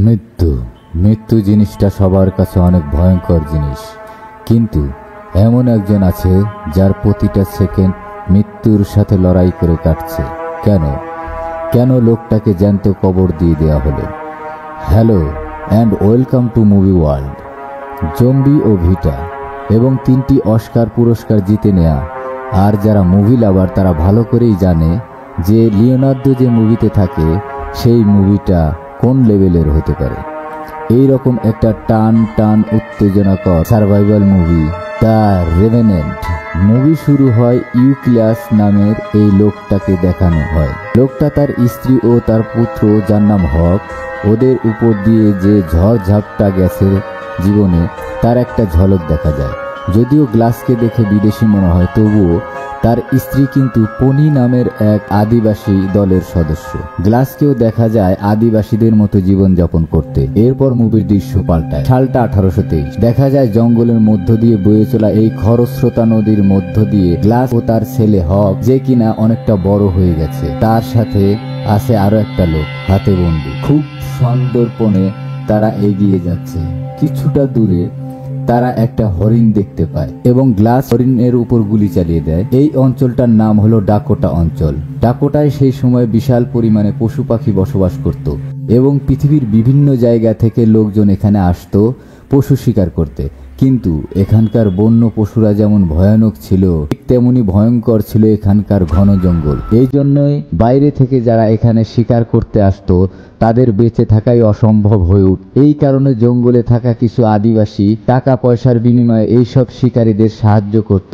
মৃত্যু মৃত্যু জিনিসটা সবার কাছে অনেক ভয়ঙ্কর জিনিস, কিন্তু এমন একজন আছে যার প্রতিটা সেকেন্ড মৃত্যুর সাথে লড়াই করে কাটছে। কেন কেন লোকটাকে জ্যান্ত কবর দিয়ে দেওয়া হলো? Hello and welcome to movie world. Zombie ও ভিটা এবং 3টি অস্কার পুরস্কার জিতে নেয়া। আর যারা মুভি লাভার তারা ভালো করেই জানে যে লিওনার্দো যে মুভিতে থাকে সেই মুভিটা কোন লেভেলের হতে পারে। এই রকম একটা টান উত্তেজনাকর সার্ভাইভাল মুভি দ্য রেভেনেন্ট। মুভি শুরু হয় ইউক্লিয়াস নামের এই লোকটাকে দেখানো হয়। লোকটা তার স্ত্রী ও তার পুত্র যার নাম হক, ওদের উপর দিয়ে যে ঝড়ঝাপটা গেছে জীবনে তার একটা ঝলক দেখা যায়। যদিও গ্লাসকে দেখে বিদেশি মনে হয়, তবুও তার স্ত্রী কিন্তু পনি নামের এক আদিবাসী দলের সদস্য। গ্লাসকেও দেখা যায় আদিবাসীদের মতো জীবনযাপন করতে। এরপর মুভির দৃশ্য পাল্টায়। সালটা 1823। দেখা যায় জঙ্গলের মধ্য দিয়ে বয়ে চলা এই খরস্রোতা নদীর মধ্য দিয়ে গ্লাস ও তার ছেলে হক, যে কিনা অনেকটা বড় হয়ে গেছে, তার সাথে আছে আরো একটা লোক হাতে বন্দী। খুব সন্দর্পণে তারা এগিয়ে যাচ্ছে। কিছুটা দূরে তারা একটা হরিণ দেখতে পায় এবং গ্লাস হরিণের উপর গুলি চালিয়ে দেয়। এই অঞ্চলটার নাম হলো ডাকোটা অঞ্চল। ডাকোটায় সেই সময় বিশাল পরিমাণে পশু পাখি বসবাস করত এবং পৃথিবীর বিভিন্ন জায়গা থেকে লোকজন এখানে আসতো পশু শিকার করতে। কিন্তু এখানকার বন্য পশুরা যেমন ভয়ানক ছিল, ঠিক তেমনি ভয়ঙ্কর ছিল এখানকার ঘন জঙ্গল। এই জন্যই বাইরে থেকে যারা এখানে শিকার করতে আসতো তাদের বেঁচে থাকাই অসম্ভব হয়ে উঠত। এই কারণে জঙ্গলে থাকা কিছু আদিবাসী টাকা পয়সার বিনিময়ে এইসব শিকারীদের সাহায্য করত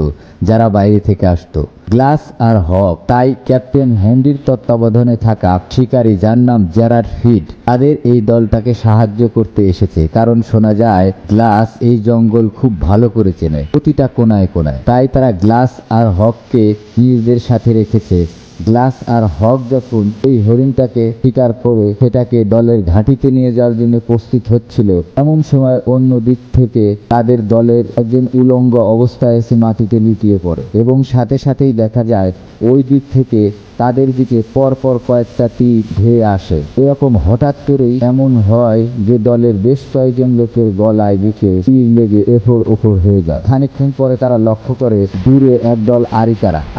যারা বাইরে থেকে আসতো। গ্লাস আর হক তাই ক্যাপ্টেন হেনরির তত্ত্বাবধানে থাকা শিকারী যার নাম জেরার্ড ফিড, তাদের এই দলটাকে সাহায্য করতে এসেছে। কারণ শোনা যায় গ্লাস এই জঙ্গল খুব ভালো করে চেনে, প্রতিটা কোনায় কোনায়। তাই তারা গ্লাস আর হককে নিজেদের সাথে রেখেছে। গ্লাস আর হক যখন এই হরিণটাকে শিকার করে সেটাকে দলের ঘাঁটিতে নিয়ে যাওয়ার জন্য প্রস্তুত হচ্ছিল, এমন সময় অন্য দিক থেকে তাদের দলের একজন উলঙ্গ অবস্থায় এসে মাটিতে লুটিয়ে পড়ে এবং সাথে সাথেই দেখা যায় ওই দিক থেকে তাদের দিকে পরপর কয়েকটা তীর ধেয়ে আসে। এরকম হঠাৎ করেই এমন হয় যে দলের বেশ কয়েকজন লোকের গলায় বুকে তীর লেগে এফোর ওফর হয়ে যায়। খানিকক্ষণ পরে তারা লক্ষ্য করে দূরে একদল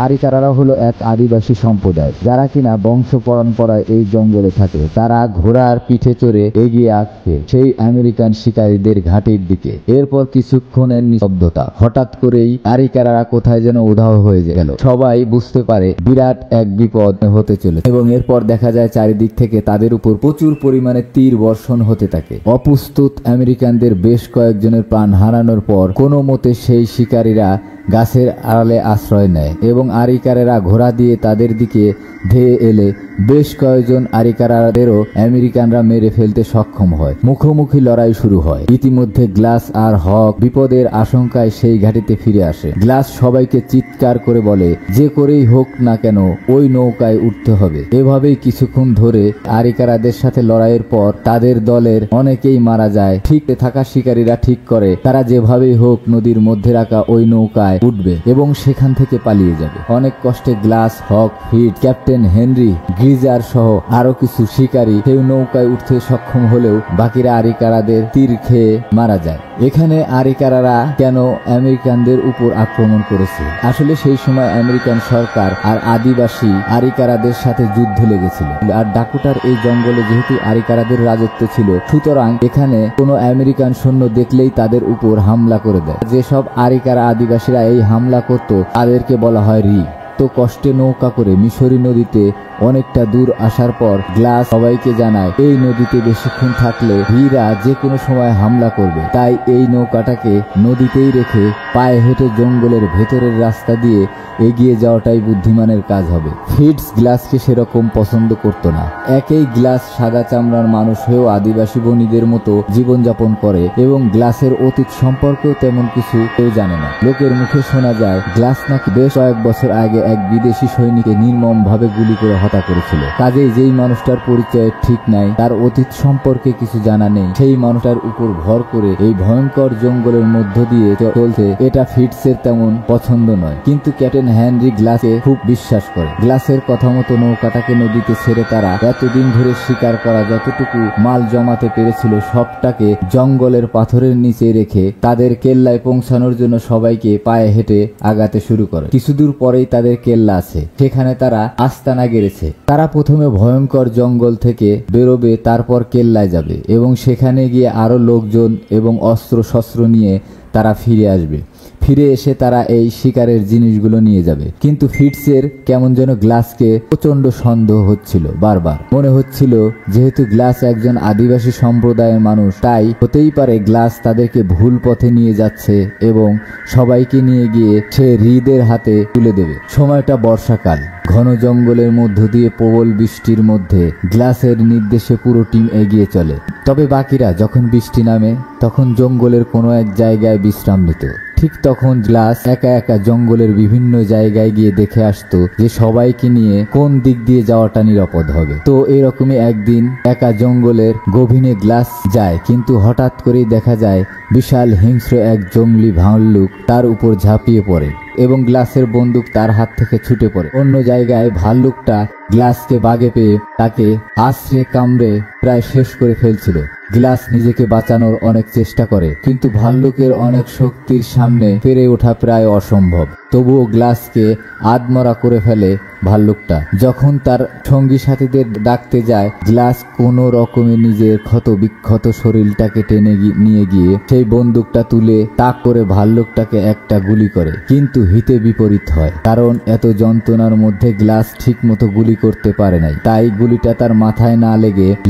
আরিকারারা হলো এক আদিবাসী সম্প্রদায় যারা কিনা বংশ পরম্পরায় এই জঙ্গলে থাকে। তারা ঘোড়ার পিঠে চড়ে এগিয়ে আসছে সেই আমেরিকান শিকারীদের ঘাটির দিকে। এরপর কিছুক্ষণের নিস্তব্ধতা। হঠাৎ করেই আরিকারারা কোথায় যেন উধাও হয়ে গেল। সবাই বুঝতে পারে বিরাট এক বিপদ হতে চলেছে এবং এরপর দেখা যায় চারিদিক থেকে তাদের উপর প্রচুর পরিমাণে তীর বর্ষণ হতে থাকে। অপ্রস্তুত আমেরিকানদের বেশ কয়েকজনের প্রাণ হারানোর পর কোনো মতে সেই শিকারীরা গাছের আড়ালে আশ্রয় নেয় এবং আরিকারেরা ঘোড়া দিয়ে তাদের দিকে ধেয়ে এলে বেশ কয়েকজন আরিকারাদেরও আমেরিকানরা মেরে ফেলতে সক্ষম হয়। মুখোমুখি লড়াই শুরু হয়। ইতিমধ্যে গ্লাস আর হক বিপদের আশঙ্কায় সেই ঘাটিতে ফিরে আসে। গ্লাস সবাইকে চিৎকার করে বলে, যে করেই হোক না কেন ওই নৌকায় উঠতে হবে। এভাবেই কিছুক্ষণ ধরে আরিকারাদের সাথে লড়াইয়ের পর তাদের দলের অনেকেই মারা যায়। ঠিক থাকা শিকারীরা ঠিক করে তারা যেভাবেই হোক নদীর মধ্যে রাখা ওই নৌকায় উঠবে এবং সেখান থেকে পালিয়ে যাবে। অনেক কষ্টে গ্লাস, হক, ফিড, ক্যাপ্টেন হেনরি, গ্রিজার সহ আরো কিছু শিকারী সেই নৌকায় উঠতে সক্ষম হলেও বাকিরা আরিকারাদের তীর খেয়ে মারা যায়। এখানে আরিকারারা কেন আমেরিকানদের উপর আক্রমণ করেছে? আসলে সেই সময় আমেরিকান সরকার আর আদিবাসী আরিকারাদের সাথে যুদ্ধ লেগেছিল। আর ডাকোটার এই জঙ্গলে যেহেতু আরিকারাদের রাজত্ব ছিল, সুতরাং এখানে কোনো আমেরিকান সৈন্য দেখলেই তাদের উপর হামলা করে দেয়। যেসব আরিকারা আদিবাসীরা এই হামলা করত তাদেরকে বলা হয় রি। তো কষ্টে নৌকা করে মিশরি নদীতে অনেকটা দূর আসার পর গ্লাস সবাইকে জানায় এই নদীতে বেশিক্ষণ থাকলে হীরা যে কোনো সময় হামলা করবে, তাই এই নৌকাটাকে নদীতেই রেখে পায়ে হেঁটে জঙ্গলের ভেতরের রাস্তা দিয়ে এগিয়ে যাওয়াটাই বুদ্ধিমানের কাজ হবে। ফিডস গ্লাসকে সেরকম পছন্দ করত না। একই গ্লাস সাদা চামড়ার মানুষ হয়েও আদিবাসী বণীদের মতো জীবনযাপন করে এবং গ্লাসের অতীত সম্পর্কেও তেমন কিছু কেউ জানে না। লোকের মুখে শোনা যায় গ্লাস নাকি বেশ কয়েক বছর আগে এক বিদেশি সৈনিককে নির্মমভাবে গুলি করে হত্যা করেছিল। কাজেই যেই মানুষটার পরিচয় ঠিক নাই, তার অতীত সম্পর্কে কিছু জানা নেই, সেই মানুষটার উপর ভর করে এই ভয়ঙ্কর জঙ্গলের মধ্য দিয়ে চলছে, এটা ফিটসের তেমন পছন্দ নয়। কিন্তু ক্যাপ্টেন হেনরি গ্লাসকে খুব বিশ্বাস করে। গ্লাসের কথা মতো নৌকাটাকে নদীতে ছেড়ে তারা এতদিন ধরে শিকার করা যতটুকু মাল জমাতে পেরেছিল সবটাকে জঙ্গলের পাথরের নিচে রেখে তাদের কেল্লায় পৌঁছানোর জন্য সবাইকে পায়ে হেঁটে আগাতে শুরু করে। কিছুদূর পরেই তাদের কেল্লা আছে, সেখানে তারা আস্তানা গেড়েছে। তারা প্রথমে ভয়ঙ্কর জঙ্গল থেকে বেরোবে, তারপর কেল্লায় যাবে এবং সেখানে গিয়ে আরো লোকজন এবং অস্ত্র শস্ত্র নিয়ে তারা ফিরে আসবে। ফিরে এসে তারা এই শিকারের জিনিসগুলো নিয়ে যাবে। কিন্তু ফিটসের কেমন যেন গ্লাসকে প্রচন্ড সন্দেহ হচ্ছিল। বারবার মনে হচ্ছিল যেহেতু গ্লাস একজন আদিবাসী সম্প্রদায়ের মানুষ, তাই হতেই পারে গ্লাস তাদেরকে ভুল পথে নিয়ে যাচ্ছে এবং সবাইকে নিয়ে গিয়ে সে হৃদের হাতে তুলে দেবে। সময়টা বর্ষাকাল, ঘন জঙ্গলের মধ্য দিয়ে প্রবল বৃষ্টির মধ্যে গ্লাসের নির্দেশে পুরো টিম এগিয়ে চলে। তবে বাকিরা যখন বৃষ্টি নামে তখন জঙ্গলের কোনো এক জায়গায় বিশ্রাম নিত। ঠিক তখন গ্লাস একা একা জঙ্গলের বিভিন্ন জায়গায় গিয়ে দেখে আসতো যে সবাইকে নিয়ে কোন দিক দিয়ে যাওয়াটা নিরাপদ হবে। তো এরকমই একদিন একা জঙ্গলের গভীরে গ্লাস যায়, কিন্তু হঠাৎ করেই দেখা যায় বিশাল হিংস্র এক জঙ্গলি ভাল্লুক তার উপর ঝাঁপিয়ে পড়ে এবং গ্লাসের বন্দুক তার হাত থেকে ছুটে পড়ে। অন্য জায়গায় ভাল্লুকটা গ্লাসকে বাগে পেয়ে তাকে আছড়ে কামড়ে প্রায় শেষ করে ফেলছিল। গ্লাস নিজেকে বাঁচানোর অনেক চেষ্টা করে, কিন্তু ভাল্লুকের অনেক শক্তির সামনে পেরে ওঠা প্রায় অসম্ভব। তবুও গ্লাসকে আধমরা করে ফেলে ভাল্লুকটা। যখন তার সঙ্গী সাথীদের ডাকতে যায়, গ্লাস কোনো রকমে নিজের ক্ষত বিক্ষত শরীরটাকে টেনে নিয়ে গিয়ে সেই বন্দুকটা তুলে তাক করে ভাল্লুকটাকে একটা গুলি করে। কিন্তু হিতে বিপরীত হয়, কারণ এত যন্ত্রণার মধ্যে গ্লাস ঠিক মতো গুলি করতে পারে নাই, তাই গুলিটা তার মাথায় না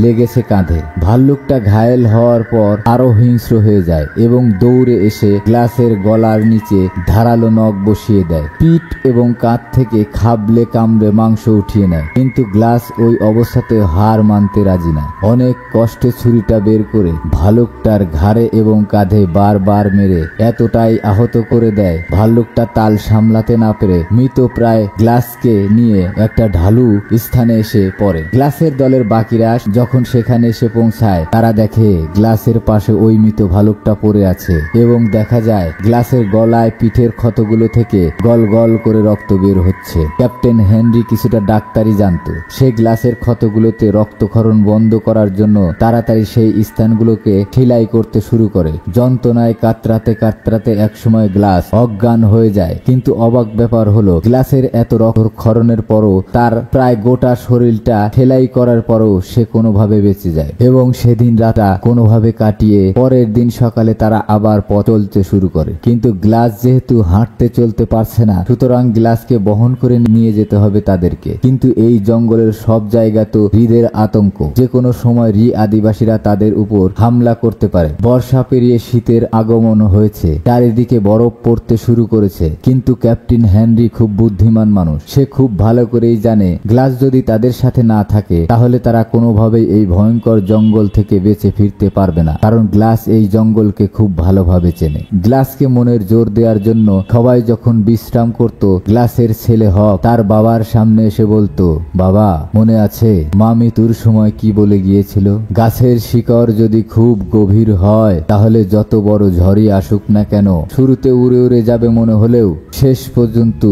লেগেছে কাঁধে। ভাল্লুকটা ঘায়েল হওয়ার পর আরো হিংস্র হয়ে যায় এবং দৌড়ে এসে গ্লাসের গলার নিচে ধারালো নখ বসিয়ে দেয়। পিঠ এবং কাঁধ থেকে খাবলে কামড়ে মাংস উঠিয়ে নেয়। কিন্তু গ্লাস ওই অবস্থাতে হার মানতে রাজি না। অনেক কষ্টে ছুরিটা বের করে ভাল্লুকটার ঘাড়ে এবং কাঁধে বারবার মেরে এতটাই আহত করে দেয়, ভাল্লুকটা তাল সামলাতে না পেরে মৃত প্রায় গ্লাসকে নিয়ে একটা ঢালু স্থানে এসে পড়ে। গ্লাসের দলের বাকিরা যখন সেখানে এসে পৌঁছায়, তারা দেখে গ্লাসের পাশে ওই মৃত ভাল্লুকটা পড়ে আছে এবং দেখা যায় গ্লাসের গলায় পিঠের ক্ষতগুলো থেকে গল গল করে রক্ত বের হচ্ছে। ক্যাপ্টেন হেনরি কিছুটা ডাক্তারি জানতো। সে গ্লাসের ক্ষতগুলোতে রক্তক্ষরণ বন্ধ করার জন্য তাড়াতাড়ি সেই স্থানগুলোকে সেলাই করতে শুরু করে। যন্ত্রণায় কাতরাতে কাতরাতে একসময় গ্লাস অজ্ঞান হয়ে যায়। কিন্তু অবাক ব্যাপার হলো, গ্লাসের এত রক্তক্ষরণের পরও তার প্রায় গোটা শরীরটা সেলাই করার পরও সে কোনোভাবে বেঁচে যায় এবং সেদিন রাতটা কোনোভাবে কাটিয়ে পরের দিন সকালে তারা আবার পথ চলতে শুরু করে। কিন্তু গ্লাস যেহেতু হাঁটতে চলতে পারছে না, সুতরাং গ্লাসকে বহন করে নিয়ে যেতে হবে তাদেরকে। কিন্তু এই জঙ্গলের সব জায়গা তো হৃদের আতঙ্ক, যে কোনো সময় আদিবাসীরা তাদের উপর হামলা করতে পারে। বর্ষা পেরিয়ে শীতের আগমন হয়েছে, চারিদিকে বরফ পড়তে শুরু করেছে। কিন্তু ক্যাপ্টেন হেনরি খুব বুদ্ধিমান মানুষ, সে খুব ভালো করেই জানে গ্লাস যদি তাদের সাথে না থাকে তাহলে তারা কোনোভাবেই এই ভয়ঙ্কর জঙ্গল থেকে বেঁচে ফিরতে পারবে না, কারণ গ্লাস এই জঙ্গলকে খুব ভালোভাবে চেনে। গ্লাসকে মনের জোর দেওয়ার জন্য সবাই যখন বিশ্রাম করত, গ্লাসের ছেলে হক তার বাবার সামনে এসে বলতো, বাবা মনে আছে মা মৃত্যুর সময় কি বলে গিয়েছিল? গাছের শিকড় যদি খুব গভীর হয় তাহলে যত বড় ঝড়ই আসুক না কেন শুরুতে উড়ে উড়ে যাবে মনে হলেও শেষ পর্যন্ত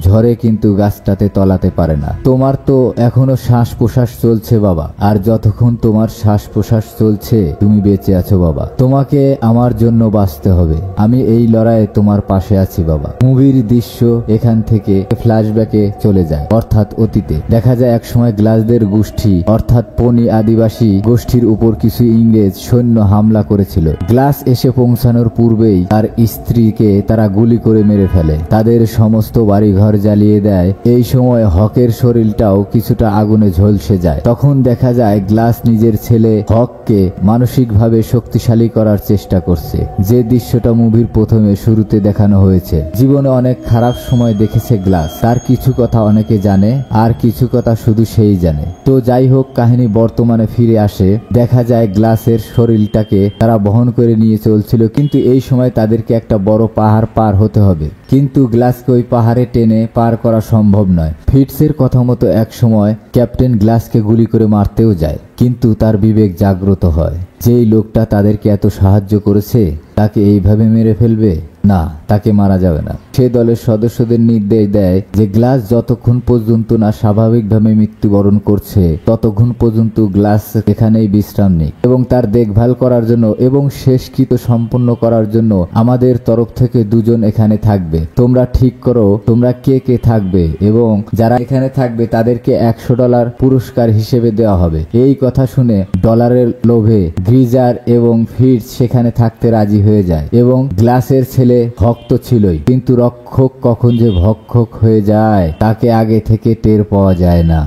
ঝড়ে কিন্তু গাছটাতে তলাতে পারে না। তোমার তো এখনো শ্বাস প্রশ্বাস চলছে বাবা, আর যতক্ষণ তোমার শ্বাস প্রশ্বাস চলছে তুমি বেঁচে আছো বাবা। তোমাকে আমার জন্য বাঁচতে হবে, আমি এই লড়াইয়ে তোমার পাশে আছি বাবা। মুভির দৃশ্য এখান থেকে ফ্ল্যাশব্যাকে চলে যায়, অর্থাৎ অতীতে। দেখা যায় একসময় গ্লাসদের গোষ্ঠী অর্থাৎ পনি আদিবাসী গোষ্ঠীর উপর কিছু ইংরেজ সৈন্য হামলা করেছিল। গ্লাস এসে পৌঁছানোর পূর্বেই তার স্ত্রীকে তারা গুলি করে মেরে ফেলে, তাদের সমস্ত বাড়িঘর জ্বালিয়ে দেয়। এই সময় হকের শরীরটাও কিছুটা আগুনে ঝলসে যায়। তখন দেখা যায় গ্লাস নিজের ছেলে হককে মানসিকভাবে শক্তিশালী করার চেষ্টা করছে, যে দৃশ্যটা মুভির প্রথমে শুরুতে দেখানো হয়েছে। জীবনে অনেক খারাপ সময় দেখেছে গ্লাস, তার কিছু কথা অনেকে জানে আর কিছু কথা শুধু সেই জানে। তো যাই হোক, কাহিনী বর্তমানে ফিরে আসে। দেখা যায় গ্লাসের শরীরটাকে তারা বহন করে নিয়ে চলছিল, কিন্তু এই সময় তাদেরকে একটা বড় পাহাড় পার হতে হবে। কিন্তু গ্লাসকে ওই পাহাড়ে টেনে পার করা সম্ভব নয়। ফিটসের কথা মতো এক সময় ক্যাপ্টেন গ্লাসকে গুলি করে মারতেও যায়, কিন্তু তার বিবেক জাগ্রত হয়। যেই লোকটা তাদেরকে এত সাহায্য করেছে তাকে এইভাবে মেরে ফেলবে? না, তাকে মারা যাবে না। সে দলের সদস্যদের নির্দেশ দেয় যে গ্লাস যতক্ষণ পর্যন্ত না স্বাভাবিকভাবে মৃত্যুবরণ করছে ততক্ষণ পর্যন্ত গ্লাস এখানেই বিশ্রাম নিক এবং তার দেখভাল করার জন্য এবং শেষকৃত্য সম্পন্ন করার জন্য আমাদের তরফ থেকে 2 জন এখানে থাকবে। তোমরা ঠিক করো তোমরা কে কে থাকবে এবং যারা এখানে থাকবে তাদেরকে $100 পুরস্কার হিসেবে দেওয়া হবে। এই কথা শুনে ডলারের লোভে গ্রিজার এবং ফিটস সেখানে থাকতে রাজি হয়ে যায় এবং গ্লাসের ছেলে হক তো ছিলই, কিন্তু রক্ষক কখন যে ভক্ষক হয়ে যায় তাকে আগে থেকে টের পাওয়া যায় না।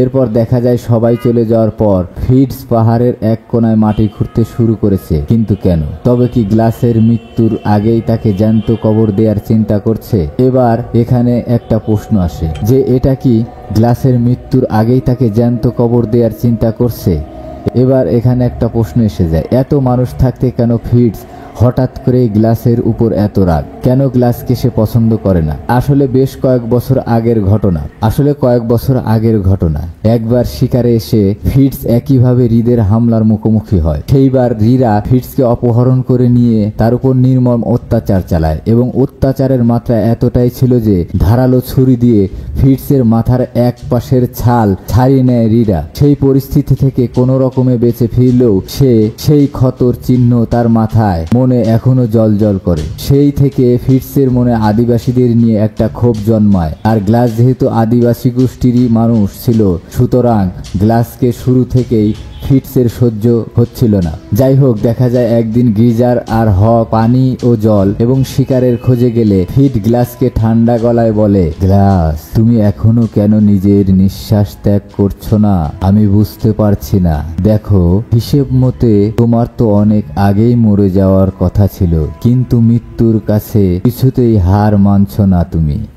এরপর দেখা যায় সবাই চলে যাওয়ার পর ফিটস পাহাড়ের এক কোনায় মাটি খুঁড়তে শুরু করেছে। কিন্তু কেন? তবে কি গ্লাসের মৃত্যুর আগেই তাকে জ্যান্ত কবর দেওয়ার চিন্তা করছে? এবার এখানে একটা প্রশ্ন আসে যে এটা কি গ্লাসের মৃত্যুর আগেই তাকে জ্যান্ত কবর দেওয়ার চিন্তা করছে? এবার এখানে একটা প্রশ্ন এসে যায়, এত মানুষ থাকতে কেন ফিটস হঠাৎ করে গ্লাসের উপর এত রাগ? কেন গ্লাসকে সে পছন্দ করে না? আসলে কয়েক বছর আগের ঘটনা। একবার শিকারে এসে ফিটস একইভাবে হ্রিদের হামলার মুখোমুখি হয়। সেইবার হ্রিরা ফিটসকে অপহরণ করে নিয়ে তার উপর নির্মম অত্যাচার চালায় এবং অত্যাচারের মাত্রা এতটাই ছিল যে ধারালো ছুরি দিয়ে ফিটসের মাথার এক পাশের ছাল ছাড়িয়ে নেয় হ্রিরা। সেই পরিস্থিতি থেকে কোনো রকমে বেঁচে ফিরলেও সেই ক্ষতর চিহ্ন তার মাথায় মনে এখনো জ্বলজ্বল করে। সেই থেকে ফিটসের মনে আদিবাসীদের নিয়ে একটা ক্ষোভ জন্মায়। আর গ্লাস যেহেতু আদিবাসী গোষ্ঠীরই মানুষ ছিল, সুতরাং গ্লাসকে শুরু থেকেই ফিটসের সহ্য হচ্ছিল না। যাই হোক, দেখা যায় একদিন গ্রিজার আর হক পানি ও জল এবং শিকারের খোঁজে গেলে ফিট গ্লাসকে ঠান্ডা গলায় বলে, গ্লাস তুমি এখনো কেন নিজের নিঃশ্বাস ত্যাগ করছো না? আমি বুঝতে পারছি না। দেখো, হিসেব মতে তোমার তো অনেক আগেই মরে যাওয়ার কথা ছিল, কিন্তু মৃত্যুর কাছে কিছুতেই হার মানছ না।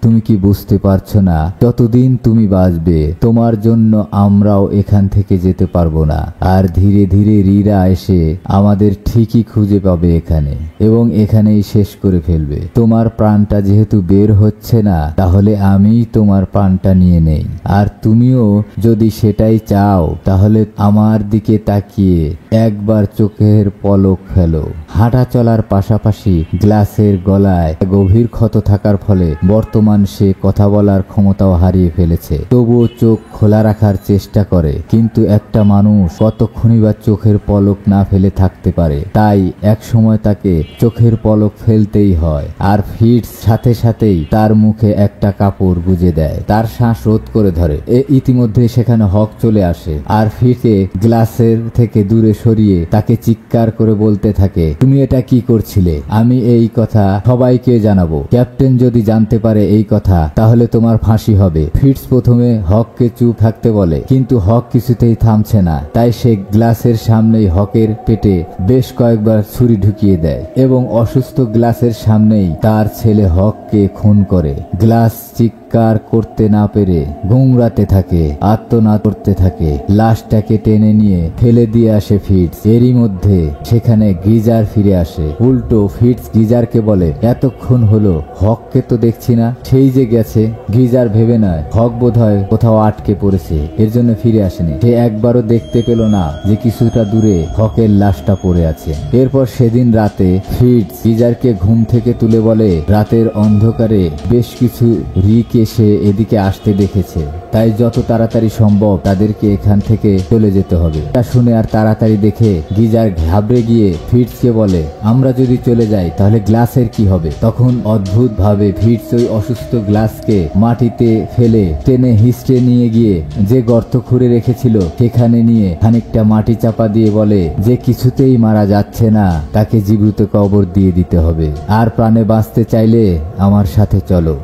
তুমি কি বুঝতে পারছো না যতদিন তুমি বাঁচবে তোমার জন্য আমরাও এখান থেকে যেতে পারবো না। আর ধীরে ধীরে হ্রিরা এসে আমাদের ঠিকই খুঁজে পাবে এখানে এবং এখানেই শেষ করে ফেলবে। তোমার প্রাণটা যেহেতু বের হচ্ছে না, তাহলে আমিই তোমার প্রাণটা নিয়ে নেই। আর তুমিও যদি সেটাই চাও তাহলে আমার দিকে তাকিয়ে একবার চোখের পলক ফেলো। হাঁটা চলার পাশাপাশি গ্লাসের গলায় গভীর ক্ষত থাকার ফলে বর্তমান সে কথা বলার ক্ষমতাও হারিয়ে ফেলেছে। তবুও চোখ খোলা রাখার চেষ্টা করে, কিন্তু একটা মানুষ কতক্ষণই বা চোখের পলক না ফেলে থাকতে পারে? তাই এক সময় তাকে চোখের পলক ফেলতেই হয়। আর ফিটস সাথে সাথেই তার মুখে একটা কাপড় গুজে দেয়, তার শ্বাস রোধ করে ধরে। ইতিমধ্যে সেখানে হক চলে আসে আর ফিটকে গ্লাসের থেকে দূরে সরিয়ে তাকে চিৎকার করে বলতে থাকে, তুমি এটা কি করছিলে? আমি এই কথা সবাইকে জানাবো। ক্যাপ্টেন যদি জানতে পারে এই কথা তাহলে তোমার ফাঁসি হবে। ফিটস প্রথমে হককে চুপ থাকতে বলে, কিন্তু হক কিছুতেই থামছে না। তাই সে গ্লাসের সামনেই হকের পেটে বেশ কয়েকবার ছুরি ঢুকিয়ে দেয় এবং অসুস্থ গ্লাসের সামনেই তার ছেলে হককে খুন করে। গ্লাস চিৎকার করতে না পেরে গুমরাতে থাকে, আর্তনাদ করতে থাকে। লাশটাকে টেনে নিয়ে ফেলে দিয়ে আসে ফিটস। এরই মধ্যে সেখানে গ্রিজার ফিরে আসে। উল্টো ফিটস গ্রিজারকে বলে, এতক্ষণ হলো হককে তো দেখছি না, সেই যে গেছে। গ্রিজার ভেবে নয় হক বোধহয় কোথাও আটকে পড়েছে, এর জন্য ফিরে আসেনি। সে একবারও দেখতে পেল না যে কিছুটা দূরে হকের লাশটা পড়ে আছে। এরপর সেদিন রাতে ফিটস গ্রিজারকে ঘুম থেকে তুলে বলে, রাতের অন্ধকারে বেশ কিছু রিক এসে এদিকে আসতে দেখেছে, তাই যত তাড়াতাড়ি সম্ভব তাদেরকে এখান থেকে চলে যেতে হবে। তা শুনে আর তাড়াতাড়ি দেখে গ্রিজার ঘাবড়ে গিয়ে ফিটসকে বলে, আমরা যদি চলে যাই তাহলে গ্লাসের কি হবে? তখন অদ্ভুত ভাবে ফিটস ওই অসুস্থ গ্লাসকে মাটিতে ফেলে টেনে হিস্টে নিয়ে গিয়ে যে গর্ত খুঁড়ে রেখেছিল সেখানে নিয়ে খানিকটা মাটি চাপা দিয়ে বলে যে কিছুতেই মারা যাচ্ছে না, তাকে জীবিত কবর দিয়ে দিতে হবে। আর প্রাণে বাঁচতে চাইলে আমার সাথে চলো।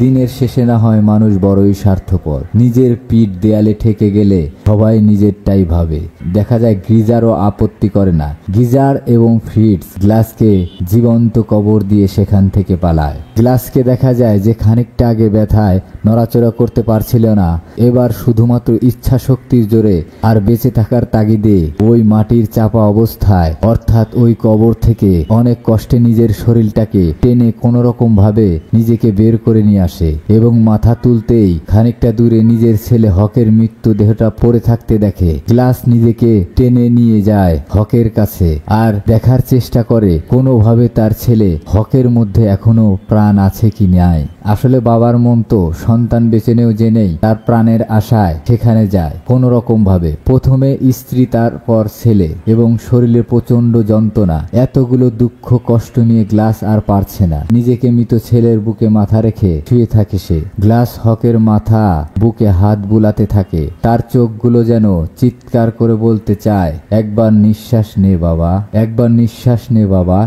দিনের শেষে না হয় মানুষ বড়ই স্বার্থপর, নিজের পিঠ দেয়ালে ঠেকে গেলে সবাই নিজেরটাই ভাবে। দেখা যায় গিজারও আপত্তি করে না। গিজার এবং ফ্রিটজ গ্লাসকে জীবন্ত কবর দিয়ে সেখান থেকে পালায়। গ্লাসকে দেখা যায় যে খানিকটা আগে ব্যথায় নড়াচড়া করতে পারছিল না, এবার শুধুমাত্র ইচ্ছা শক্তির জোরে আর বেঁচে থাকার তাগিদে ওই মাটির চাপা অবস্থায় অর্থাৎ ওই কবর থেকে অনেক কষ্টে নিজের শরীরটাকে টেনে কোনো রকম ভাবে নিজেকে বের করে নিয়ে আসে এবং মাথা তুলতেই খানিকটা দূরে নিজের ছেলে হকের মৃত্যু দেহটা পড়ে থাকতে দেখে। গ্লাস নিজেকে টেনে নিয়ে যায় হকের কাছে আর দেখার চেষ্টা করে কোনোভাবে তার ছেলে হকের মধ্যে এখনো প্রাণ আছে কি নাই। আসলে বাবার মন তো সন্তান বেঁচে নেও জেনেই তার প্রাণের আশায় সেখানে যায় কোনো রকম ভাবে। প্রথমে স্ত্রী, তারপর ছেলে এবং শরীরে প্রচন্ড যন্ত্রণা। এতগুলো দুঃখ কষ্ট নিয়ে গ্লাস আর পারছে না। নিজেকে মৃত ছেলের বুকে মাথা রেখে শুয়ে থাকে সে। গ্লাস হকের মাথা বুকে হাত বুলাতে থাকে। তার চোখগুলো যেন চিৎকার করে বলতে চায়, একবার নিঃশ্বাস নে বাবা, একবার নিঃশ্বাস নে বাবা,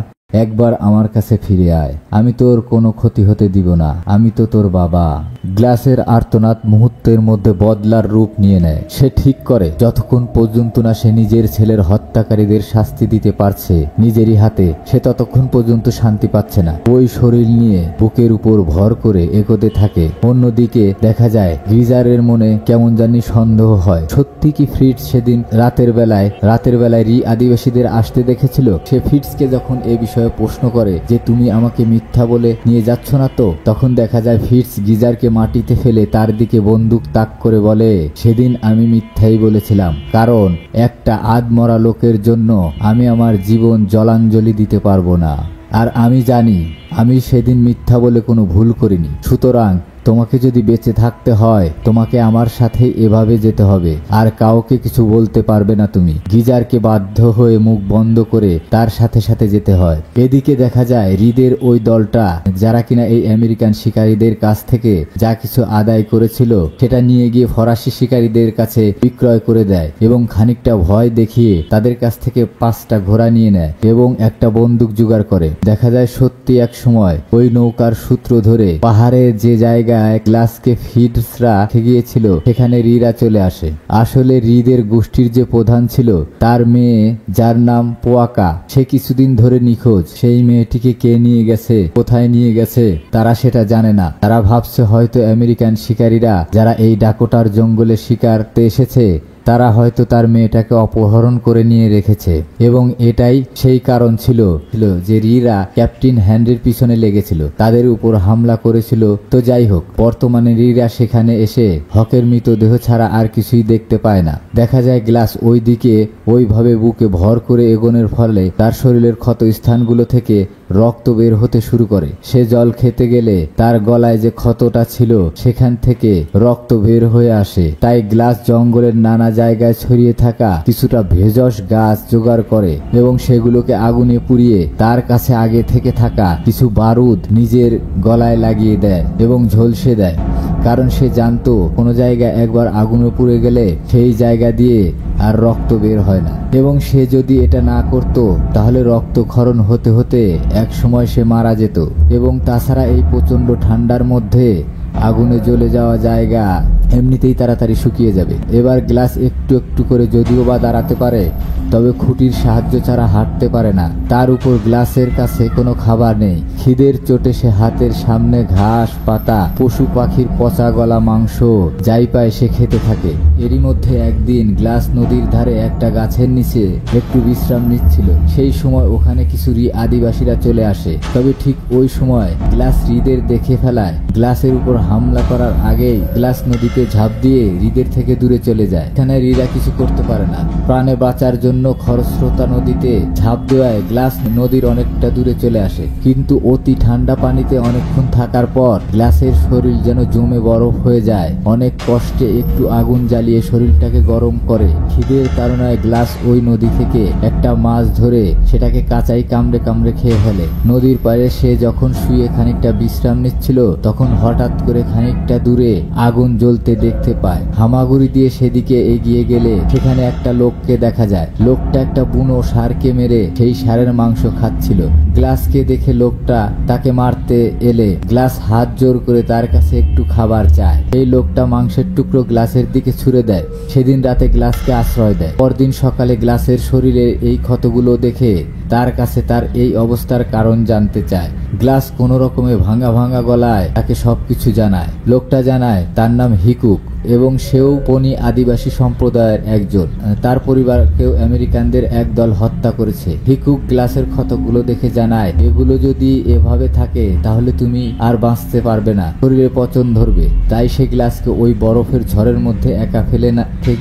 একবার আমার কাছে ফিরে আয়, আমি তোর কোনো ক্ষতি হতে দিব না, আমি তো তোর বাবা। গ্লাসের আর্তনাদ মুহূর্তের মধ্যে বদলার রূপ নিয়ে নেয়। সে ঠিক করে যতক্ষণ পর্যন্ত না সে নিজের ছেলের হত্যাকারীদের শাস্তি দিতে পারছে নিজেরই হাতে, সে ততক্ষণ পর্যন্ত শান্তি পাচ্ছে না। ওই শরীর নিয়ে বুকের উপর ভর করে এগোতে থাকে। অন্যদিকে দেখা যায় গিজারের মনে কেমন জানি সন্দেহ হয়, সত্যি কি ফ্রিটজ সেদিন রাতের বেলায় রি আদিবাসীদের আসতে দেখেছিল? সে ফ্রিটজকে যখন এ বিষয়ে প্রশ্ন করে যে তুমি আমাকে মিথ্যা বলে নিয়ে যাচ্ছ না তো, তখন দেখা যায় ফ্রিটজ গিজারকে মাটিতে ফেলে তার দিকে বন্দুক তাক করে বলে, সেদিন আমি মিথ্যাই বলেছিলাম, কারণ একটা আধমরা লোকের জন্য আমি আমার জীবন জলাঞ্জলি দিতে পারবো না। আর আমি জানি আমি সেদিন মিথ্যা বলে কোনো ভুল করিনি। সুতরাং তোমাকে যদি বেঁচে থাকতে হয় তোমাকে আমার সাথে এভাবে যেতে হবে, আর কাউকে কিছু বলতে পারবে না তুমি। গিজারকে বাধ্য হয়ে মুখ বন্ধ করে তার সাথে সাথে যেতে হয়। এদিকে দেখা যায় হৃদের ওই দলটা যারা কিনা এই আমেরিকান শিকারীদের কাছ থেকে যা কিছু আদায় করেছিল সেটা নিয়ে গিয়ে ফরাসি শিকারীদের কাছে বিক্রয় করে দেয় এবং খানিকটা ভয় দেখিয়ে তাদের কাছ থেকে 5টা ঘোড়া নিয়ে নেয় এবং একটা বন্দুক জোগাড় করে। দেখা যায় সত্যি এক সময় ওই নৌকার সূত্র ধরে পাহাড়ের যে জায়গা গ্লাসকে ফিডসরা গিয়েছিল সেখানে রিরা চলে আসে। আসলে হৃদের গোষ্ঠীর যে প্রধান ছিল তার মেয়ে, যার নাম পোয়াকা, সে কিছুদিন ধরে নিখোঁজ। সেই মেয়েটিকে কে নিয়ে গেছে, কোথায় নিয়ে গেছে তারা সেটা জানে না। তারা ভাবছে হয়তো আমেরিকান শিকারীরা যারা এই ডাকোটার জঙ্গলে শিকারতে এসেছে তারা হয়তো তার মেয়েটাকে অপহরণ করে নিয়ে রেখেছে এবং এটাই সেই কারণ ছিল যে রিরা ক্যাপ্টেন হ্যান্ডের পিছনে লেগেছিল, তাদের উপর হামলা করেছিল। তো যাই হোক, বর্তমানে রিরা সেখানে এসে হকের মৃতদেহ ছাড়া আর কিছুই দেখতে পায় না। দেখা যায় গ্লাস ওই দিকে ওইভাবে বুকে ভর করে এগোনোর ফলে তার শরীরের ক্ষত স্থানগুলো থেকে রক্ত বের হতে শুরু করে। সে জল খেতে গেলে তার গলায় যে ক্ষতটা ছিল সেখান থেকে রক্ত বের হয়ে আসে। তাই গ্লাস জঙ্গলের নানা জায়গায় ছড়িয়ে থাকা কিছুটা ভেষজ গাছ জোগাড় করে এবং সেগুলোকে আগুনে পুড়িয়ে তার কাছে আগে থেকে থাকা কিছু বারুদ নিজের গলায় লাগিয়ে দেয় এবং ঝলসে দেয়, কারণ সে জানতো কোনো জায়গায় একবার আগুনে পুড়ে গেলে সেই জায়গা দিয়ে আর রক্ত বের হয় না এবং সে যদি এটা না করত তাহলে রক্তক্ষরণ হতে হতে এক সময় সে মারা যেত। এবং তাছাড়া এই প্রচন্ড ঠান্ডার মধ্যে আগুনে জ্বলে যাওয়া জায়গা এমনিতেই তাড়াতাড়ি শুকিয়ে যাবে। এবার গ্লাস একটু একটু করে যদিও বা দাঁড়াতে পারে, তবে খুঁটির সাহায্য ছাড়া হাঁটতে পারে না। তার উপর গ্লাসের কাছে কোনো খাবার নেই। খিদের চোটে সে হাতের সামনে ঘাস পাতা, পশু পাখির পচা গলা মাংস যাই পায় সে খেতে থাকে। এরই মধ্যে একদিন গ্লাস নদীর ধারে একটা গাছের নিচে একটু বিশ্রাম নিচ্ছিল। সেই সময় ওখানে কিছু আদিবাসীরা চলে আসে। তবে ঠিক ওই সময় গ্লাস হৃদের দেখে ফেলায় গ্লাসের উপর হামলা করার আগেই গ্লাস নদীতে ঝাঁপ দিয়ে হৃদের থেকে দূরে চলে যায়। এখানে হৃদা কিছু করতে পারে না। প্রাণে বাঁচার জন্য খরস্রোতা নদীতে ঝাঁপ দেওয়ায় গ্লাস নদীর অনেকটা দূরে চলে আসে, কিন্তু অতি ঠান্ডা পানিতে অনেকক্ষণ থাকার পর গ্লাসের শরীর যেন জমে বরফ হয়ে যায়। অনেক কষ্টে একটু আগুন জ্বালিয়ে শরীরটাকে গরম করে। খিদের কারণে গ্লাস ওই নদী থেকে একটা মাছ ধরে সেটাকে কাঁচাই কামড়ে কামড়ে খেয়ে ফেলে। নদীর পাড়ে সে যখন শুয়ে খানিকটা বিশ্রাম নিচ্ছিল তখন হঠাৎ করে করে খানিকটা দূরে আগুন জ্বলতে দেখতে পায়। হামাগুড়ি দিয়ে সেদিকে এগিয়ে গেলে সেখানে একটা লোককে দেখা যায়। লোকটা একটা বুনো ষাঁড়কে মেরে সেই ষাঁড়ের মাংস খাচ্ছিল। গ্লাসকে দেখে লোকটা তাকে মারতে এলে গ্লাস হাত জোর করে তার কাছে একটু খাবার চায়। এই লোকটা মাংসের টুকরো গ্লাসের দিকে ছুঁড়ে দেয়। সেদিন রাতে গ্লাসকে আশ্রয় দেয়। পরদিন সকালে গ্লাসের শরীরে এই ক্ষতগুলো দেখে তার কাছে তার এই অবস্থার কারণ জানতে চায়। গ্লাস কোনো রকমে ভাঙা ভাঙা গলায় তাকে সবকিছু জানায়। লোকটা জানায় তার নাম হিকুক এবং সেও পনি আদিবাসী সম্প্রদায়ের একজন। তার পরিবারকেও আমেরিকানদের একদল হত্যা করেছে। হিকুক গ্লাসের ক্ষতগুলো দেখে জানায়, এগুলো যদি এভাবে থাকে তাহলে তুমি আর বাঁচতে পারবে না, শরীরে পচন ধরবে। তাই সে গ্লাসকে ওই বরফের ঝড়ের মধ্যে একা ফেলে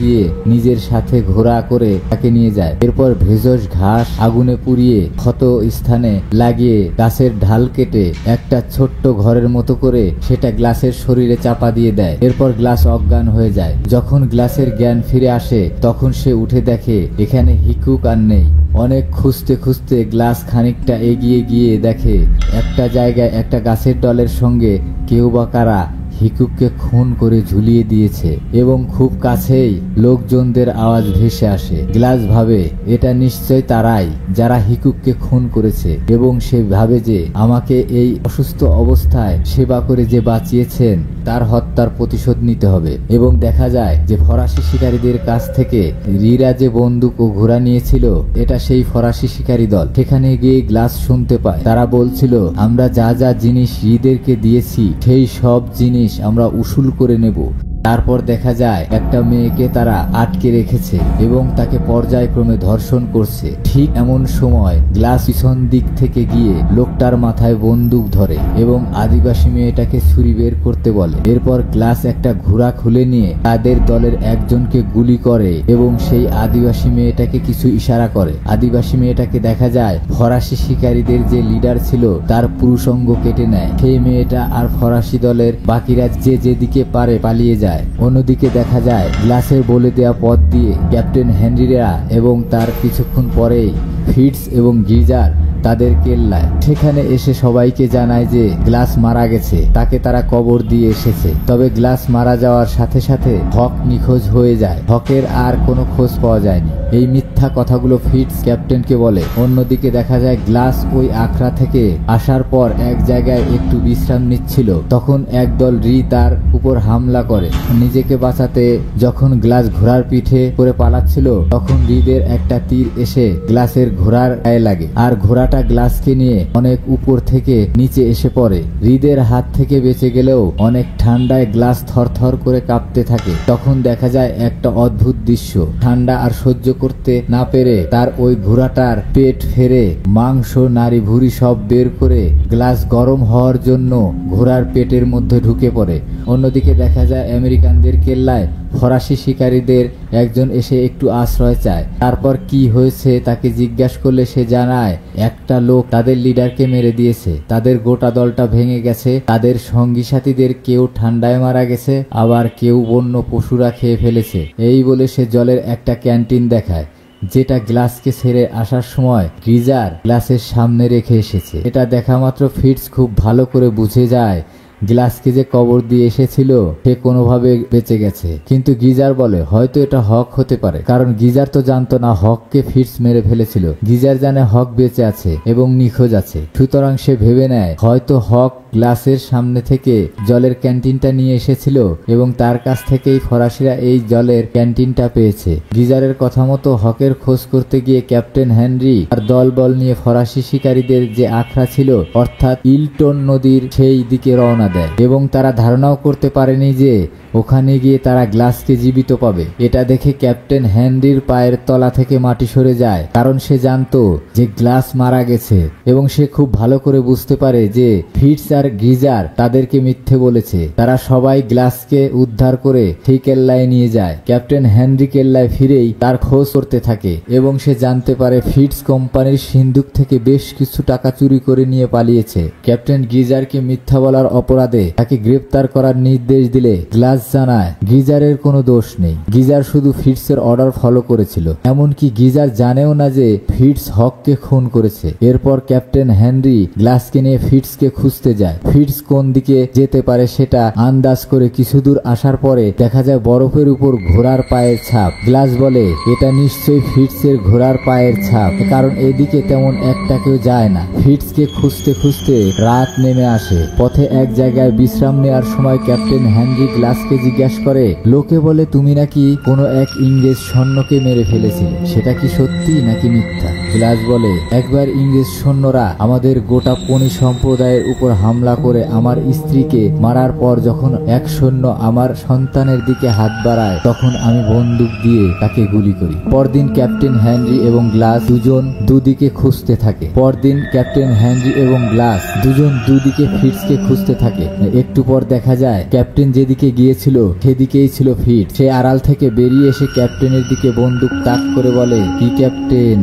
গিয়ে নিজের সাথে ঘোড়া করে তাকে নিয়ে যায়। এরপর ভেষজ ঘাস আগুনে পুড়িয়ে ক্ষত স্থানে লাগিয়ে গাছের ঢাল কেটে একটা ছোট্ট ঘরের মতো করে সেটা গ্লাসের শরীরে চাপা দিয়ে দেয়। এরপর গ্লাস অজ্ঞান হয়ে যায়। যখন গ্লাসের জ্ঞান ফিরে আসে তখন সে উঠে দেখে এখানে হিকুক আর নেই। অনেক খুঁজতে খুঁজতে গ্লাস খানিকটা এগিয়ে গিয়ে দেখে একটা জায়গায় একটা গাছের ডালের সঙ্গে কেউ বা কারা হিকুককে খুন করে ঝুলিয়ে দিয়েছে এবং খুব কাছেই লোকজনদের আওয়াজ ভেসে আসে। গ্লাস ভাবে এটা নিশ্চয় তারাই যারা হিকুককে খুন করেছে এবং সে ভাবে যে আমাকে এই অসুস্থ অবস্থায় সেবা করে যে বাঁচিয়েছেন তার হত্যার প্রতিশোধ নিতে হবে। এবং দেখা যায় যে ফরাসি শিকারীদের কাছ থেকে রিরা যে বন্দুক ও ঘোড়া নিয়েছিল এটা সেই ফরাসি শিকারী দল। সেখানে গিয়ে গ্লাস শুনতে পায় তারা বলছিল, আমরা যা যা জিনিস রিদেরকে দিয়েছি সেই সব জিনিস আমরা উসুল করে নেব। তারপর দেখা যায় একটা মেয়েকে তারা আটকে রেখেছে এবং তাকে পর্যায়ক্রমে ধর্ষণ করছে। ঠিক এমন সময় গ্লাস পিছন দিক থেকে গিয়ে লোকটার মাথায় বন্দুক ধরে এবং আদিবাসী মেয়েটাকে ছুরি বের করতে বলে। এরপর গ্লাস একটা ঘোড়া খুলে নিয়ে তাদের দলের একজনকে গুলি করে এবং সেই আদিবাসী মেয়েটাকে কিছু ইশারা করে। আদিবাসী মেয়েটাকে দেখা যায় ফরাসি শিকারীদের যে লিডার ছিল তার পুরুষাঙ্গ কেটে নেয়। সেই মেয়েটা আর ফরাসি দলের বাকিরা যে যেদিকে পারে পালিয়ে যায়। অন্যদিকে দেখা যায় গ্লাসের বলে দেয়া পথ দিয়ে ক্যাপ্টেন হেনরিরা এবং তার কিছুক্ষণ পরেই ফিটস এবং গিজার তাদের কেল্লায়। সেখানে এসে সবাইকে জানায় যে গ্লাস মারা গেছে, তাকে তারা কবর দিয়ে এসেছে। তবে গ্লাস মারা যাওয়ার সাথে সাথে হক নিখোঁজ হয়ে যায়। হকের আর কোনো খোঁজ পাওয়া যায়নি। এই মিথ্যা কথাগুলো ফিটস ক্যাপ্টেনকে বলে। অন্যদিকে দেখা যায় গ্লাস ওই আখড়া থেকে আসার পর এক জায়গায় একটু বিশ্রাম নিচ্ছিল। তখন একদল রি তার উপর হামলা করে। নিজেকে বাঁচাতে যখন গ্লাস ঘোড়ার পিঠে করে পালাচ্ছিল তখন রিদের একটা তীর এসে গ্লাসের ঘোড়ার গায়ে লাগে আর ঘোড়াটা গ্লাসকে নিয়ে অনেক উপর থেকে নিচে এসে পড়ে। রিদের হাত থেকে বেঁচে গেলেও অনেক ঠান্ডায় গ্লাস থরথর করে কাঁপতে থাকে। তখন দেখা যায় একটা অদ্ভুত দৃশ্য। ঠান্ডা আর সহ্য করতে না পেরে তার ওই ঘোড়াটার পেট ফেরে মাংস নাড়ি ভুঁড়ি সব বের করে গ্লাস গরম হওয়ার জন্য ঘোড়ার পেটের মধ্যে ঢুকে পড়ে। অন্যদিকে দেখা যায় আমেরিকানদের কেল্লায় ফরাসি শিকারীদের একজন এসে একটু আশ্রয় চায়। তারপর কি হয়েছে তাকে জিজ্ঞাসা করলে সে জানায় একটা লোক তাদের লিডারকে মেরে দিয়েছে, তাদের গোটা দলটা ভেঙে গেছে, তাদের সঙ্গী সাথীদের কেউ ঠান্ডায় মারা গেছে, আবার কেউ বন্য পশুরা খেয়ে ফেলেছে। এই বলে সে জলের একটা ক্যান্টিন দেখায় যেটা গ্লাসকে ছেড়ে আসার সময় গিজার গ্লাসের সামনে রেখে এসেছে। এটা দেখা মাত্র ফিটস খুব ভালো করে বুঝে যায় গ্লাসকে যে কবর দিয়ে এসেছিল সে কোনোভাবে বেঁচে গেছে। কিন্তু গিজার বলে হয়তো এটা হক হতে পারে, কারণ গিজার তো জানতো না হককে ফিটস মেরে ফেলেছিল। গিজার জানে হক বেঁচে আছে এবং নিখোঁজ আছে, সুতরাং সে ভেবে নেয় হয়তো হক গ্লাসের সামনে থেকে জলের ক্যান্টিনটা নিয়ে এসেছিল এবং তার কাছ থেকেই ফরাসিরা এই জলের ক্যান্টিনটা পেয়েছে। গিজারের কথা মতো হকের খোঁজ করতে গিয়ে ক্যাপ্টেন হেনরি আর দলবল নিয়ে ফরাসি শিকারীদের যে আখড়া ছিল অর্থাৎ ইলটন নদীর সেই দিকে রওনা দেয় এবং তারা ধারণাও করতে পারেনি যে ওখানে গিয়ে তারা গ্লাসকে জীবিত পাবে। এটা দেখে ক্যাপ্টেন হেনরির পায়ের তলা থেকে মাটি সরে যায়, কারণ সে জানতো যে গ্লাস মারা গেছে এবং সে খুব ভালো করে বুঝতে পারে যে ফিটস আর গিজার তাদেরকে মিথ্যে বলেছে। তারা সবাই গ্লাসকে উদ্ধার করে সেই কেল্লায় নিয়ে যায়। ক্যাপ্টেন হেনরি কেল্লায় ফিরেই তার খোঁজ করতে থাকে এবং সে জানতে পারে ফিটস কোম্পানির সিন্দুক থেকে বেশ কিছু টাকা চুরি করে নিয়ে পালিয়েছে। ক্যাপ্টেন গিজারকে মিথ্যা বলার অপরাধে তাকে গ্রেপ্তার করার নির্দেশ দিলে গ্লাস জানায় গিজারের কোনো দোষ নেই, গিজার শুধু ফিটসের অর্ডার ফলো করেছিল। এমনকি গিজার জানেও না যে ফিটস হককে খুন করেছে। এরপর ক্যাপ্টেন হেনরি গ্লাসকে নিয়ে ফিটসকে খুঁজতে যায়। ফিটস কোন দিকে যেতে পারে সেটা আন্দাজ করে কিছু দূর আসার পরে দেখা যায় বরফের উপর ঘোড়ার পায়ের ছাপ। গ্লাস বলে এটা নিশ্চয়ই ফিটসের ঘোড়ার পায়ের ছাপ, কারণ এদিকে তেমন একটা কেউ যায় না। ফিটসকে খুঁজতে খুঁজতে রাত নেমে আসে। পথে এক জায়গায় বিশ্রাম নেওয়ার সময় ক্যাপ্টেন হেনরি গ্লাসকে জিজ্ঞাসা করে, লোকে বলে তুমি নাকি কোনো এক ইংরেজ সৈন্যকে মেরে ফেলেছিলে, সেটা কি সত্যি নাকি মিথ্যা? গ্লাস বলে একবার ইংরেজ সৈন্যরা আমাদের গোটা পণি সম্প্রদায়ের উপর হামলা করে আমার স্ত্রীকে মারার পর যখন এক সৈন্য আমার সন্তানের দিকে হাত বাড়ায় তখন আমি বন্দুক দিয়ে তাকে গুলি করি। পরদিন ক্যাপ্টেন হেনরি এবং গ্লাস দুজন দুদিকে খুঁজতে থাকে। পরদিন ক্যাপ্টেন হেনরি এবং গ্লাস দুজন দুদিকে ফিটসকে খুঁজতে থাকে। একটু পর দেখা যায় ক্যাপ্টেন যেদিকে গিয়েছিল সেদিকেই ছিল ফিটস। সে আড়াল থেকে বেরিয়ে এসে ক্যাপ্টেনের দিকে বন্দুক তাক করে বলে, কি ক্যাপ্টেন,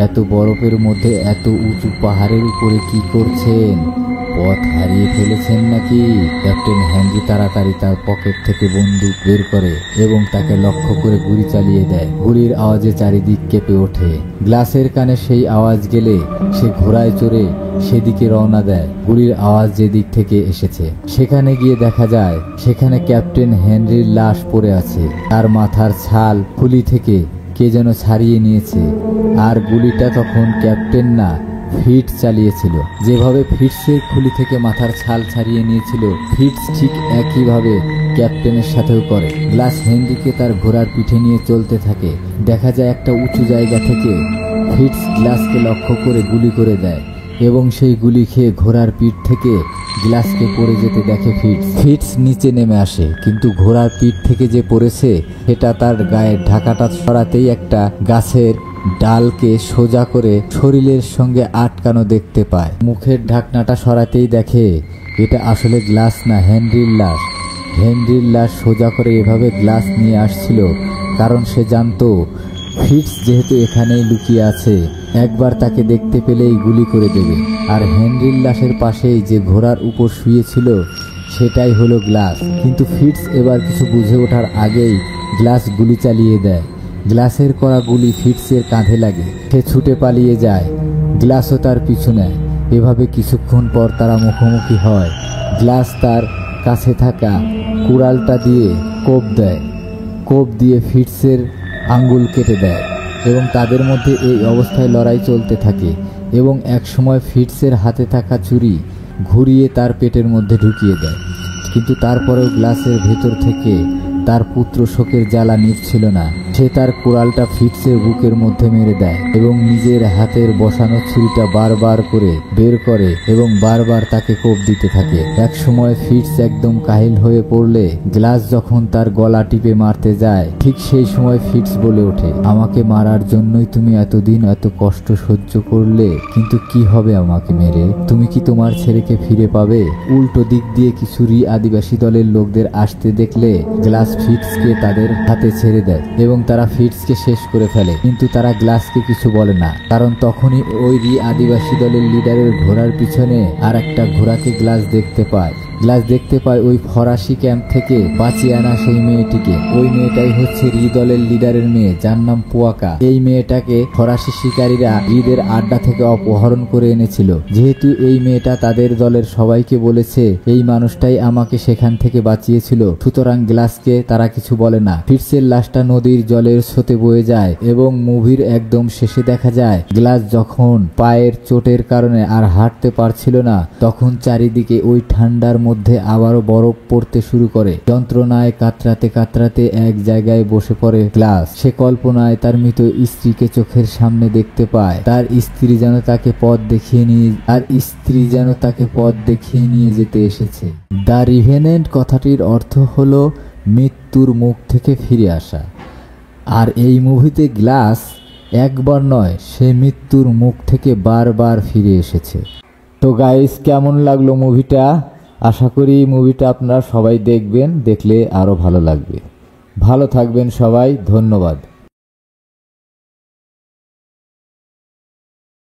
এত বরফের মধ্যে এত উঁচু পাহাড়ের উপরে কি করছেন? পথ হারিয়ে ফেলেছেন নাকি? ক্যাপ্টেন হেনরি তাড়াতাড়ি তার পকেট থেকে বন্দুক বের করে এবং তাকে লক্ষ্য করে গুলি চালিয়ে দেয়। গুলির আওয়াজে চারিদিক কেঁপে ওঠে। গ্লাসের কানে সেই আওয়াজ গেলে সে ঘোড়ায় চড়ে সেদিকে রওনা দেয় গুলির আওয়াজ যেদিক থেকে এসেছে। সেখানে গিয়ে দেখা যায় সেখানে ক্যাপ্টেন হেনরির লাশ পড়ে আছে। তার মাথার ছাল খুলি থেকে কে যেন ছাড়িয়ে নিয়েছে। আর গুলিটা তখন ক্যাপ্টেন না, ফিটস চালিয়েছিল। যেভাবে ফিটসের খুলি থেকে মাথার ছাল ছাড়িয়ে নিয়েছিল, ফিটস ঠিক একইভাবে ক্যাপ্টেনের সাথেও করে। গ্লাস হেনরিকে তার ঘোড়ার পিঠে নিয়ে চলতে থাকে। দেখা যায় একটা উঁচু জায়গা থেকে ফিটস গ্লাসকে লক্ষ্য করে গুলি করে দেয় এবং সেই গুলি খেয়ে ঘোড়ার পিঠ থেকে গ্লাসকে পড়ে যেতে দেখে ফিটস নিচে নেমে আসে, কিন্তু ঘোড়ার পিঠ থেকে যে পড়েছে সেটা তার গায়ের ঢাকাটা সরাতেই একটা গাছের ডালকে সোজা করে শরীরের সঙ্গে আটকানো দেখতে পায়। মুখের ঢাকনাটা সরাতেই দেখে এটা আসলে গ্লাস না, হেনরির লাশ। হেনরির লাশ সোজা করে এভাবে গ্লাস নিয়ে আসছিল কারণ সে জানতো ফিটস যেহেতু এখানেই লুকিয়ে আছে, একবার তাকে দেখতে পেলেই গুলি করে দেবে। আর হেনরির লাশের পাশেই যে ঘোড়ার উপর শুয়েছিল সেটাই হলো গ্লাস। কিন্তু ফিটস এবার কিছু বুঝে ওঠার আগেই গ্লাস গুলি চালিয়ে দেয়। গ্লাসের করা গুলি ফিটসের কাঁধে লাগে। সে ছুটে পালিয়ে যায়। গ্লাসও তার পিছু নেয়। এভাবে কিছুক্ষণ পর তারা মুখোমুখি হয়। গ্লাস তার কাছে থাকা কুড়ালটা দিয়ে কোপ দেয়। কোপ দিয়ে ফিটসের আঙ্গুল কেটে দেয় এবং তাদের মধ্যে এই অবস্থায় লড়াই চলতে থাকে এবং এক সময় ফিটসের হাতে থাকা ছুরি ঘুরিয়ে তার পেটের মধ্যে ঢুকিয়ে দেয়। কিন্তু তারপরেও গ্লাসের ভেতর থেকে তার পুত্র শোকের জ্বালা নিভছিল না। সে তার কুড়ালটা ফিটসের বুকের মধ্যে মেরে দেয় এবং নিজের হাতের বসানো ছুরিটা বারবার করে বের করে এবং বারবার তাকে কোপ দিতে থাকে। এক সময় ফিটস একদম কাহিল হয়ে পড়লে গ্লাস যখন তার গলা টিপে মারতে যায়, ঠিক সেই সময় ফিটস বলে ওঠে, আমাকে মারার জন্যই তুমি এতদিন এত কষ্ট সহ্য করলে, কিন্তু কি হবে আমাকে মেরে? তুমি কি তোমার ছেলেকে ফিরে পাবে? উল্টো দিক দিয়ে কিছু আদিবাসী দলের লোকদের আসতে দেখলে গ্লাস ফিটসকে তাদের হাতে ছেড়ে দেয় এবং তারা ফিটসকে শেষ করে ফেলে। কিন্তু তারা গ্লাসকে কিছু বলে না, কারণ তখনই ওই আদিবাসী দলের লিডারের ঘোড়ার পিছনে আর একটা ঘোড়াকে গ্লাস দেখতে পায়। গ্লাস দেখতে পায় ওই ফরাসি ক্যাম্প থেকে বাঁচিয়ে আনা সেই মেয়েটিকে। ওই মেয়েটাই হচ্ছে দলের লিডারের মেয়ে, যার নাম পুয়াকা। এই মেয়েটাকে ফরাসি শিকারীরা রিদের আড্ডা থেকে অপহরণ করে এনেছিল। যেহেতু এই মেয়েটা তাদের দলের সবাইকে বলেছে এই মানুষটাই আমাকে সেখান থেকে বাঁচিয়েছিল, সুতরাং গ্লাসকে তারা কিছু বলে না। ফিটসের লাশটা নদীর জলের স্রোতে বয়ে যায় এবং মুভির একদম শেষে দেখা যায় গ্লাস যখন পায়ের চোটের কারণে আর হাঁটতে পারছিল না, তখন চারিদিকে ওই ঠান্ডার মধ্যে আবারও বরফ পড়তে শুরু করে। যন্ত্রণায় কাতরাতে কাতরাতে এক জায়গায় বসে পড়ে গ্লাস। সে কল্পনায় তার মৃত স্ত্রীকে চোখের সামনে দেখতে পায়। তার স্ত্রী যেন তাকে পথ দেখিয়ে নিয়ে যেতে এসেছে। দ্য রিভেনেন্ট কথাটির অর্থ হলো মৃত্যুর মুখ থেকে ফিরে আসা। আর এই মুভিতে গ্লাস একবার নয়, সে মৃত্যুর মুখ থেকে বারবার ফিরে এসেছে। তো গাইস, কেমন লাগলো মুভিটা? আশা করি মুভিটা আপনারা সবাই দেখবেন, দেখলে আরও ভালো লাগবে। ভালো থাকবেন সবাই, ধন্যবাদ।